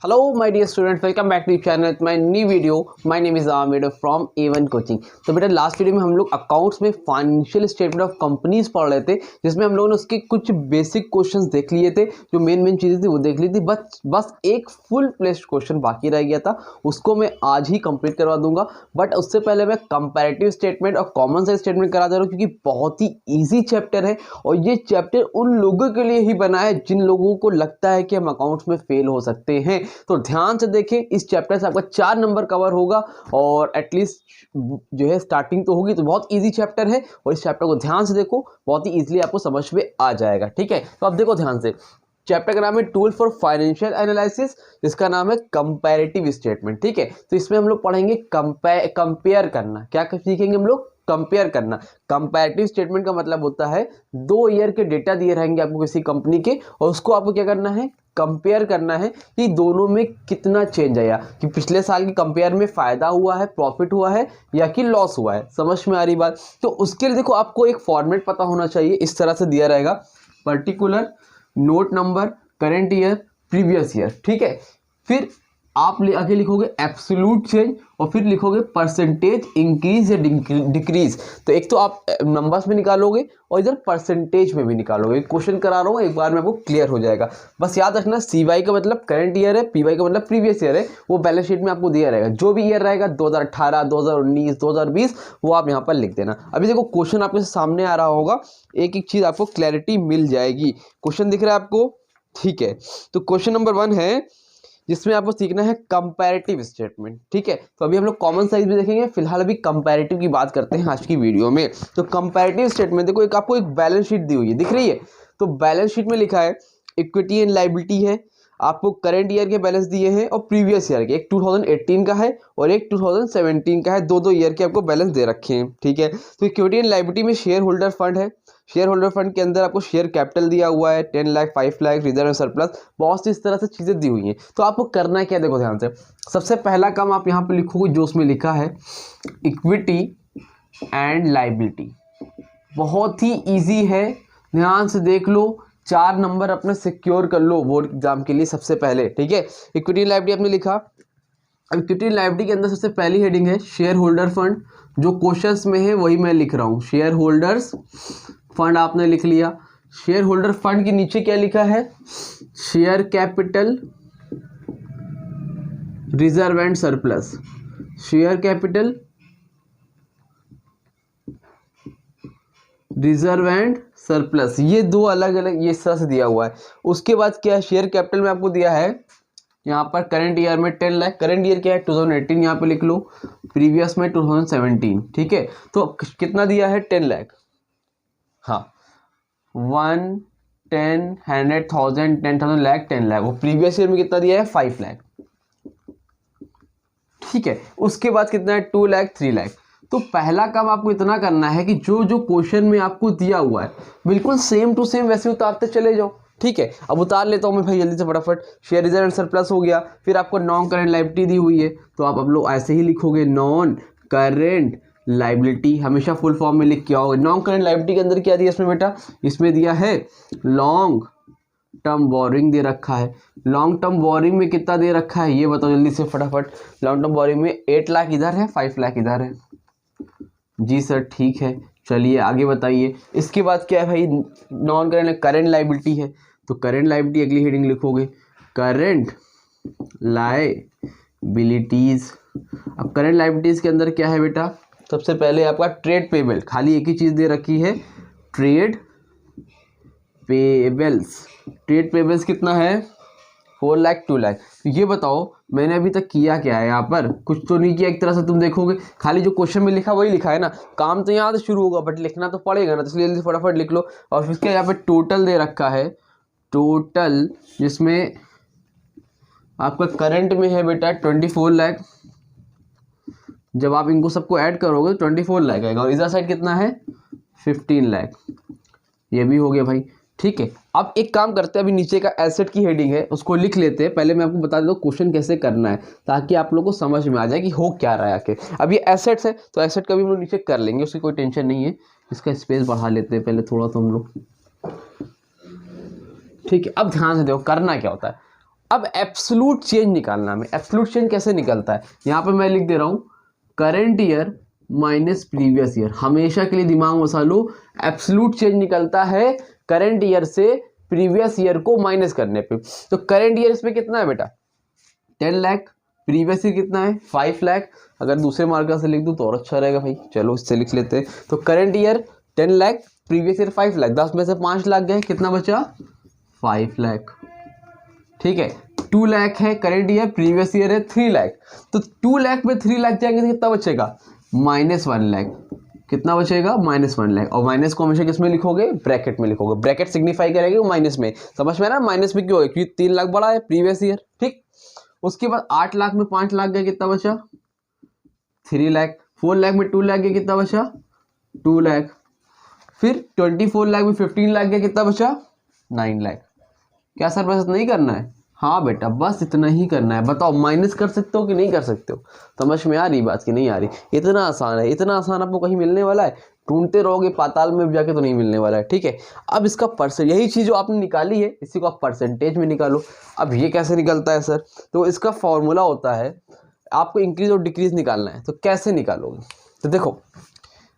Hello my dear students, welcome back to the channel with my new video. My name is Amir from A1 Coaching. तो बेटा last video में हम लोग accounts में financial statement of companies पढ़ रहे थे, जिसमें हम लोगों ने उसके कुछ बेसिक क्वेश्चंस देख लिए थे, जो मेन चीज़ें थी वो देख ली थी। बस एक फुल प्लेस्ड क्वेश्चन बाकी रह गया था, उसको मैं आज ही कंप्लीट करवा दूंगा। बट उससे पहले मैं कंपैरेटिव स्टेटमेंट और कॉमन साइज स्टेटमेंट करा दे रहा हूँ, क्योंकि बहुत ही ईजी चैप्टर है और ये चैप्टर उन लोगों के लिए ही बना है जिन लोगों को लगता है कि हम अकाउंट्स में फेल हो सकते हैं। तो ध्यान से देखें, इस चैप्टर से आपका 4 नंबर कवर होगा और एटलीस्ट जो है स्टार्टिंग तो होगी। तो बहुत इजी चैप्टर है और इस चैप्टर को ध्यान से देखो, बहुत ही इजीली आपको समझ में आ जाएगा। ठीक है, तो अब देखो ध्यान से, चैप्टर का नाम है टूल फॉर फाइनेंशियल एनालिसिस, जिसका नाम है कंपैरेटिव स्टेटमेंट। ठीक है, तो इसमें हम लोग पढ़ेंगे कंपेयर करना। क्या सीखेंगे हम लोग? कंपेयर करना। कंपैरेटिव स्टेटमेंट का मतलब होता है 2 ईयर के डेटा दिए रहेंगे आपको किसी कंपनी के, और उसको आपको क्या करना है? कंपेयर करना है कि दोनों में कितना चेंज आया, कि पिछले साल की कंपेयर में फायदा हुआ है, प्रॉफिट हुआ है या कि लॉस हुआ है। समझ में आ रही बात? तो उसके लिए देखो, आपको एक फॉर्मेट पता होना चाहिए। इस तरह से दिया रहेगा, particular, note number, current year, previous year. ठीक है, फिर आप आगे लिखोगे एब्सोल्यूट चेंज और फिर लिखोगे परसेंटेज इंक्रीज या डिक्रीज। तो एक तो आप नंबर्स में निकालोगे और इधर परसेंटेज में भी निकालोगे। क्वेश्चन करा रहा हूँ, एक बार में आपको क्लियर हो जाएगा। बस याद रखना, CY का मतलब करंट ईयर है, PY का मतलब प्रीवियस ईयर है। वो बैलेंस शीट में आपको दिया रहेगा, जो भी ईयर रहेगा 2018, 2019, 2020, वो आप यहाँ पर लिख देना। अभी देखो क्वेश्चन आपके सामने आ रहा होगा, एक एक चीज़ आपको क्लैरिटी मिल जाएगी। क्वेश्चन दिख रहा है आपको? ठीक है, तो क्वेश्चन नंबर 1 है, जिसमें आपको सीखना है कंपैरेटिव स्टेटमेंट। ठीक है, तो अभी हम लोग कॉमन साइज भी देखेंगे, फिलहाल अभी कंपैरेटिव की बात करते हैं आज की वीडियो में। तो कंपैरेटिव स्टेटमेंट देखो, आपको एक बैलेंस शीट दी हुई है, दिख रही है? तो बैलेंस शीट में लिखा है इक्विटी एंड लायबिलिटी है, आपको करंट ईयर के बैलेंस दिए हैं और प्रीवियस ईयर के, एक 2018 का है और एक 2017 का है। दो ईयर के आपको बैलेंस दे रखे हैं। ठीक है, तो इक्विटी एंड लायबिलिटी में शेयर होल्डर फंड है, शेयर होल्डर फंड के अंदर आपको शेयर कैपिटल दिया हुआ है 10 lakh, 5 lakh, reserve and surplus, बहुत सी इस तरह से चीज़ें दी हुई हैं। तो आपको करना क्या है, देखो ध्यान से, सबसे पहला काम आप यहाँ पे लिखोगे जो उसमें लिखा है इक्विटी एंड लायबिलिटी। बहुत ही ईजी है, ध्यान से देख लो, 4 नंबर अपने सिक्योर कर लो बोर्ड एग्जाम के लिए सबसे पहले। ठीक है, इक्विटी लायबिलिटी आपने लिखा। अब इक्विटी लायबिलिटी के अंदर सबसे पहली हेडिंग है शेयर होल्डर फंड, जो क्वेश्चंस में है वही मैं लिख रहा हूँ। शेयर होल्डर्स फंड आपने लिख लिया। शेयर होल्डर फंड के नीचे क्या लिखा है? Share capital, reserve and surplus. Share capital, reserve and surplus, ये दो अलग अलग ये इस तरह से दिया हुआ है। उसके बाद क्या है? शेयर कैपिटल में आपको दिया है यहाँ पर करंट ईयर में 10 लाख, करंट ईयर क्या है? 2018, यहाँ पे लिख लो। प्रीवियस में 2017। ठीक है, तो कितना दिया है? 10 लाख। हाँ, 1, 10, 100, 1000, 10,000, लाख, 10 लाख। वो प्रीवियस ईयर में कितना दिया है? 5 लाख। ठीक है, उसके बाद कितना है? 2 लाख, 3 लाख। तो पहला काम आपको इतना करना है कि जो जो क्वेश्चन में आपको दिया हुआ है बिल्कुल सेम टू सेम वैसे उतारते चले जाओ। ठीक है, अब उतार लेता हूँ मैं भाई जल्दी से फटाफट। शेयर रिजर्व एंड सरप्लस हो गया, फिर आपको नॉन करेंट लायबिलिटी दी हुई है, तो आप अब लोग ऐसे ही लिखोगे नॉन करेंट लायबिलिटी, हमेशा फुल फॉर्म में लिख के आओगे। नॉन करेंट लायबिलिटी के अंदर क्या दिया इसमें बेटा? इसमें दिया है लॉन्ग टर्म बोरिंग दे रखा है। लॉन्ग टर्म बोरिंग में कितना दे रखा है ये बताओ जल्दी से फटाफट। लॉन्ग टर्म बोरिंग में 8 लाख इधर है, 5 लाख इधर है। जी सर ठीक है, चलिए आगे बताइए। इसके बाद क्या है भाई? नॉन करेंट लायबिलिटी है, तो करेंट लायबिलिटी अगली हेडिंग लिखोगे करेंट लायबिलिटीज। अब करेंट लायबिलिटीज के अंदर क्या है बेटा? सबसे पहले आपका ट्रेड पेबल, खाली एक ही चीज़ दे रखी है, ट्रेड पेबल्स। ट्रेड पेबल्स कितना है? 4 लाख, 2 लाख। तो ये बताओ मैंने अभी तक किया क्या है? यहाँ पर कुछ तो नहीं किया। एक तरह से तुम देखोगे खाली जो क्वेश्चन में लिखा वही लिखा है ना, काम तो यहाँ से शुरू होगा बट लिखना तो पड़ेगा ना, तो इसलिए जल्दी फटाफट लिख लो। और फिर इसके यहाँ पे टोटल दे रखा है, टोटल जिसमें आपका करंट में है बेटा 24 लाख। जब आप इनको सबको ऐड करोगे तो 24 लाख आएगा, और इधर साइड कितना है? 15 लाख। ये भी हो गया भाई। ठीक है, अब एक काम करते हैं, अभी नीचे का एसेट की हेडिंग है उसको लिख लेते हैं। पहले मैं आपको बता देता हूँ क्वेश्चन कैसे करना है, ताकि आप लोगों को समझ में आ जाए कि हो क्या रहा है आके। अब ये एसेट्स है तो एसेट का भी हम लोग नीचे कर लेंगे, उसकी कोई टेंशन नहीं है। इसका स्पेस बढ़ा लेते हैं पहले थोड़ा तो हम लोग। ठीक है, अब ध्यान से देखो करना क्या होता है। अब एब्सोल्यूट चेंज निकालना हमें। एब्सोल्यूट चेंज कैसे निकलता है, यहाँ पे मैं लिख दे रहा हूँ current year minus previous year. हमेशा के लिए दिमाग में बसा लो, एब्सोल्यूट चेंज निकलता है करंट ईयर से प्रीवियस ईयर को माइनस करने पे। तो करंट ईयर इसमें कितना है बेटा 10 लाख, प्रीवियस ईयर कितना है 5 लाख। अगर दूसरे मार्कर से लिख दूँ तो और अच्छा रहेगा भाई, चलो इससे लिख लेते हैं। तो current year 10 lakh, previous year 5 lakh, 10 में से 5 लाख गए, कितना बचा 5 लाख। ठीक है, 2 लाख है करंट ईयर, प्रीवियस ईयर है 3 लाख। तो 2 लाख में 3 लाख जाएंगे तो कितना बचेगा -1 लाख। कितना बचेगा -1 लाख। और माइनस को हमेशा किस में लिखोगे, ब्रैकेट में लिखोगे। ब्रैकेट सिग्निफाई करेगी वो माइनस में, समझ में आ रहा है माइनस में क्यों है, क्योंकि 3 लाख बड़ा है प्रीवियस ईयर। ठीक, उसके बाद 8 लाख में 5 लाख गए, कितना बचा 3 लाख। 4 लाख में 2 लाख गए, कितना बचा 2 लाख। फिर 24 लाख में 15 लाख गए, कितना बचा 9 लाख। क्या सर बस नहीं करना है, हाँ बेटा बस इतना ही करना है। बताओ माइनस कर सकते हो कि नहीं कर सकते हो, समझ में आ रही बात कि नहीं आ रही। इतना आसान है, इतना आसान आपको कहीं मिलने वाला है, ढूंढते रहोगे पाताल में जाके तो नहीं मिलने वाला है। ठीक है, अब इसका परसेंट, यही चीज़ जो आपने निकाली है इसी को आप परसेंटेज में निकालो। अब ये कैसे निकलता है सर, तो इसका फॉर्मूला होता है, आपको इंक्रीज और डिक्रीज निकालना है। तो कैसे निकालोगे, तो देखो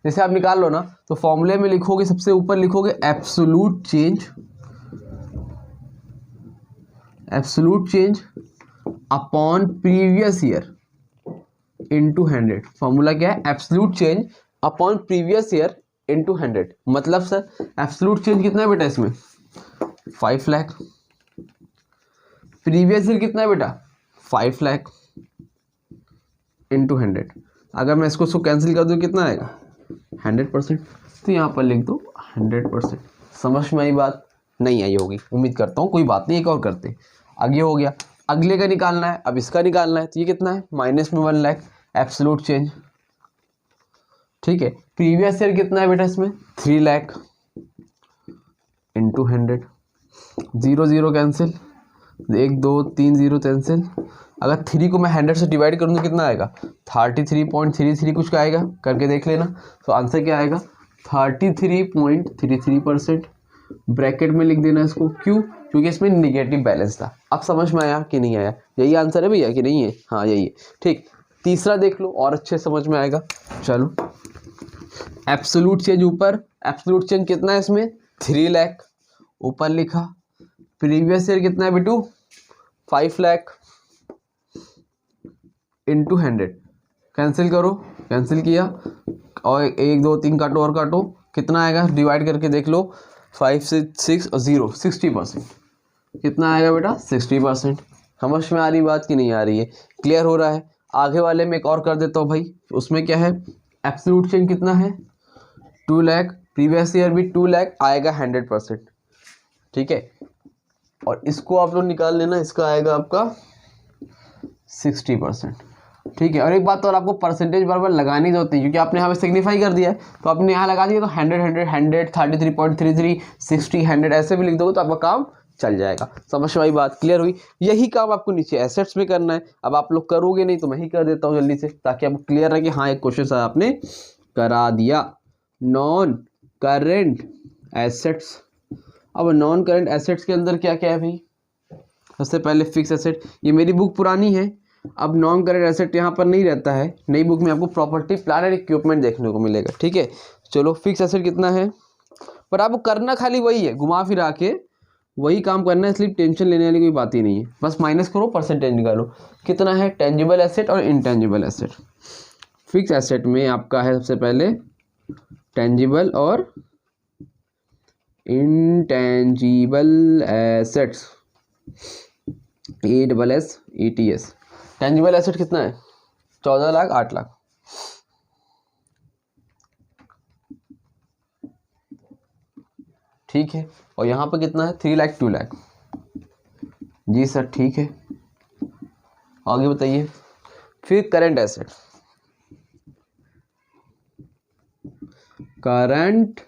जैसे आप निकाल लो ना, तो फॉर्मूले में लिखोगे, सबसे ऊपर लिखोगे absolute change, absolute change upon previous year into 100। Formula क्या है, absolute change upon previous year into 100। मतलब सर एब्सोल्यूट चेंज कितना है बेटा इसमें 5 लाख, प्रीवियस ईयर कितना है बेटा 5 लाख इनटू 100। अगर मैं इसको कैंसिल कर दूं कितना आएगा 100%। तो यहाँ पर लिख दो 100%। समझ में आई बात, नहीं आई होगी उम्मीद करता हूँ, कोई बात नहीं, एक और करते हैं। आगे हो गया, अगले का निकालना है, अब इसका निकालना है। तो ये कितना है माइनस में 1 लाख एब्सोल्यूट चेंज। ठीक है, प्रीवियस ईयर कितना है बेटा इसमें 3 लाख इंटू 100। 0 0 cancel, 1 2 3 0 cancel. अगर 3 को मैं 100 से डिवाइड करूँ तो कितना आएगा 33.33 कुछ का आएगा, करके देख लेना। तो आंसर क्या आएगा 33.33%। ब्रैकेट में लिख देना इसको, क्यों, क्योंकि इसमें निगेटिव बैलेंस था। अब समझ में आया कि नहीं आया, यही आंसर है भैया कि नहीं है, हाँ यही है। ठीक, तीसरा देख लो और अच्छे समझ में आएगा। चलो एब्सोल्यूट चेंज ऊपर, एब्सोल्यूट चेंज कितना है इसमें 3 लाख ऊपर लिखा। प्रीवियस ईयर कितना है बेटू 5 लाख इंटू 100। कैंसिल करो, कैंसिल किया, और 1 2 3 काटो और काटो, कितना आएगा डिवाइड करके देख लो। 5 से 6 और 0 60%। कितना आएगा बेटा 60%। समझ में आ रही बात कि नहीं आ रही है, क्लियर हो रहा है। आगे वाले में एक और कर देता हूँ भाई, उसमें क्या है एब्सोल्यूट चेंज कितना है 2 लाख, प्रीवियस ईयर भी 2 लाख आएगा 100%। ठीक है, और इसको आप लोग निकाल लेना, इसका आएगा आपका 60%। ठीक है, और एक बात तो, और आपको परसेंटेज बराबर लगानी होती है, क्योंकि आपने यहाँ पे सिग्निफाई कर दिया है तो आपने यहाँ लगा दिया। तो 100 100 100 33.33 60 100 ऐसे भी लिख दोगे तो आपका काम चल जाएगा। समझ में आई बात, क्लियर हुई। यही काम आपको नीचे एसेट्स में करना है। अब आप लोग करोगे नहीं तो मैं ही कर देता हूँ जल्दी से, ताकि आपको क्लियर रहे कि हाँ एक क्वेश्चन आपने करा दिया। Non current assets. अब नॉन करेंट एसेट्स के अंदर क्या क्या है भाई, सबसे पहले फिक्स एसेट। ये मेरी बुक पुरानी है, अब नॉन करेंट एसेट यहाँ पर नहीं रहता है। नई बुक में आपको प्रॉपर्टी प्लांट एंड इक्विपमेंट देखने को मिलेगा। ठीक है, चलो फिक्स एसेट कितना है, पर आपको करना खाली वही है, घुमा फिरा के वही काम करना है, इसलिए टेंशन लेने वाली कोई बात ही नहीं है। बस माइनस करो, परसेंटेज निकालो। कितना है टेंजिबल एसेट और इनटेंजिबल एसेट। फिक्स एसेट में आपका है सबसे पहले टेंजिबल और intangible assets, ESS। Tangible asset कितना है 14 लाख 8 लाख। ठीक है, और यहाँ पर कितना है 3 लाख 2 लाख। जी सर ठीक है, आगे बताइए। फिर करंट एसेट, करंट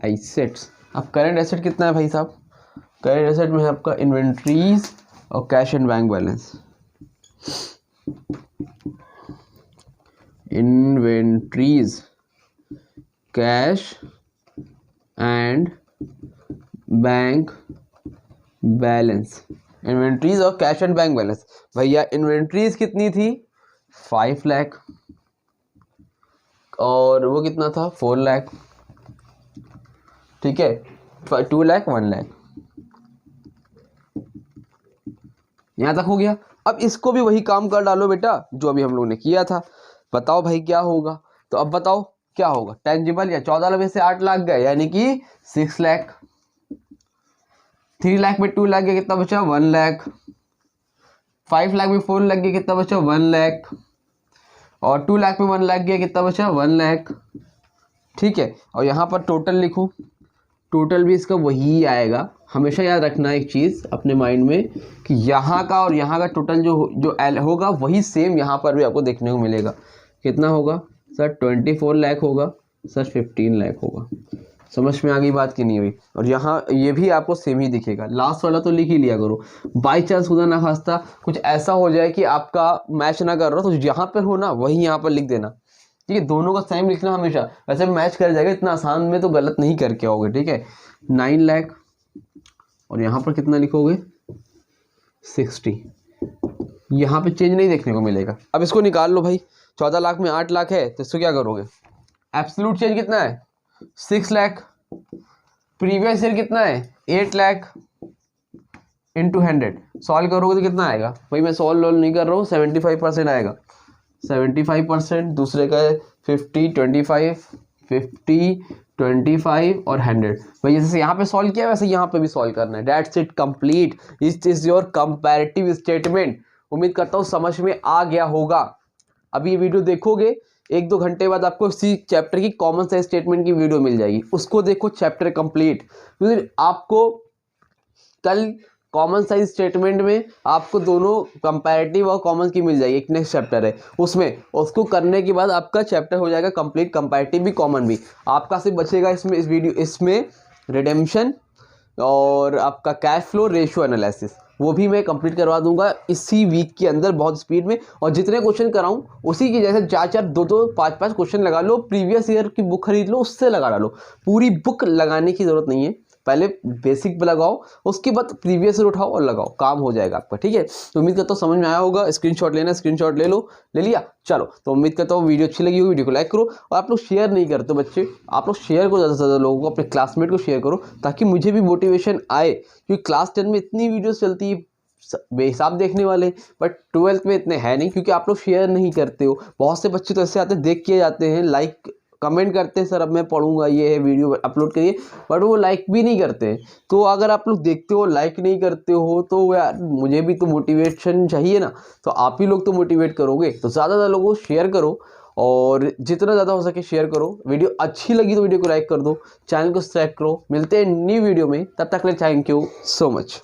एसेट्स। अब करंट एसेट कितना है भाई साहब, करंट एसेट में है आपका इन्वेंट्रीज और cash and bank balance. Inventories, cash and bank balance, inventories और कैश एंड बैंक बैलेंस। भैया इन्वेंट्रीज कितनी थी 5 लाख और वो कितना था 4 लाख, ठीक है 2 लाख 1 लाख, यहाँ तक हो गया। अब इसको भी वही काम कर डालो बेटा जो अभी हम लोग ने किया था। बताओ भाई क्या होगा, तो अब बताओ क्या होगा। टेंजिबल या 14 में से 8 लाख गए यानी कि 6 लाख, 3 लाख में 2 लाख गया कितना बचा 1 लाख, 5 लाख में 4 लाख गया कितना बचा 1 लाख, और 2 लाख में 1 लाख गया कितना बचा 1 लाख, ठीक है। और यहाँ पर टोटल लिखूँ, टोटल भी इसका वही आएगा। हमेशा याद रखना एक चीज़ अपने माइंड में कि यहाँ का और यहाँ का टोटल जो एल होगा वही सेम यहाँ पर भी आपको देखने को मिलेगा। कितना होगा सर 24 लाख होगा सर 15 लाख होगा। समझ में आ गई बात कि नहीं हुई। और यहाँ ये भी आपको सेम ही दिखेगा। लास्ट वाला तो लिख ही लिया करो, बाई चांस खुदा ना खास्ता कुछ ऐसा हो जाए कि आपका मैच ना कर रहा तो जहाँ पर हो ना वही यहाँ पर लिख देना, ठीक है। दोनों का सेम लिखना हमेशा, वैसे मैच कर जाएगा, इतना आसान में तो गलत नहीं करके आओगे, ठीक है। 9 लाख और यहाँ पर कितना लिखोगे 60, यहाँ पे चेंज नहीं देखने को मिलेगा। अब इसको निकाल लो भाई, 14 लाख में 8 लाख है तो इसको क्या करोगे, एब्सोल्यूट चेंज कितना है 6 लाख, प्रीवियस ईयर कितना है 8 लाख इंटू 100, सॉल्व करोगे तो कितना आएगा भाई, मैं सॉल्व नहीं कर रहा हूँ, 75% आएगा। 75% दूसरे का 50 25 50 25 और 100। भाई जैसे यहाँ पे सॉल्व किया वैसे यहाँ पे भी सॉल्व करना है। That's it complete, it is your comparative statement. उम्मीद करता हूँ समझ में आ गया होगा। अभी ये वीडियो देखोगे 1-2 घंटे बाद आपको इसी चैप्टर की कॉमन सेंस स्टेटमेंट की वीडियो मिल जाएगी, उसको देखो चैप्टर कंप्लीट। क्योंकि आपको कल कॉमन साइज स्टेटमेंट में आपको दोनों कंपैरेटिव और कॉमन की मिल जाएगी, एक नेक्स्ट चैप्टर है उसमें, उसको करने के बाद आपका चैप्टर हो जाएगा कंप्लीट, कंपैरेटिव भी कॉमन भी। आपका सिर्फ बचेगा इसमें इस वीडियो इसमें रिडेम्पशन और आपका कैश फ्लो रेशियो एनालिसिस, वो भी मैं कंप्लीट करवा दूंगा इसी वीक के अंदर बहुत स्पीड में। और जितने क्वेश्चन कराऊं उसी की जैसे 4-4 2-2 5-5 क्वेश्चन लगा लो, प्रीवियस ईयर की बुक खरीद लो उससे लगा डालो। पूरी बुक लगाने की ज़रूरत नहीं है, पहले बेसिक पे लगाओ उसके बाद प्रीवियस ईयर उठाओ और लगाओ, काम हो जाएगा आपका, ठीक है। तो उम्मीद करता हूँ समझ में आया होगा। स्क्रीनशॉट लेना स्क्रीनशॉट ले लो, ले लिया चलो। तो उम्मीद करता हूँ वीडियो अच्छी लगी होगी, वीडियो को लाइक करो। और आप लोग शेयर नहीं करते बच्चे, आप लोग शेयर करो ज़्यादा से ज़्यादा लोगों को, अपने क्लासमेट को शेयर करो ताकि मुझे भी मोटिवेशन आए। क्योंकि क्लास 10 में इतनी वीडियोस चलती है बेहिसाब देखने वाले, बट 12th में इतने हैं नहीं क्योंकि आप लोग शेयर नहीं करते हो। बहुत से बच्चे तो ऐसे आते हैं देख के जाते हैं, लाइक कमेंट करते हैं सर अब मैं पढ़ूंगा ये है वीडियो अपलोड करिए, बट वो लाइक भी नहीं करते हैं। तो अगर आप लोग देखते हो लाइक नहीं करते हो तो यार मुझे भी तो मोटिवेशन चाहिए ना, तो आप ही लोग तो मोटिवेट करोगे। तो ज़्यादा ज़्यादा लोगों को शेयर करो और जितना ज़्यादा हो सके शेयर करो। वीडियो अच्छी लगी तो वीडियो को लाइक कर दो, चैनल को सब्सक्राइब करो। मिलते हैं न्यू वीडियो में, तब तक के लिए थैंक यू सो मच।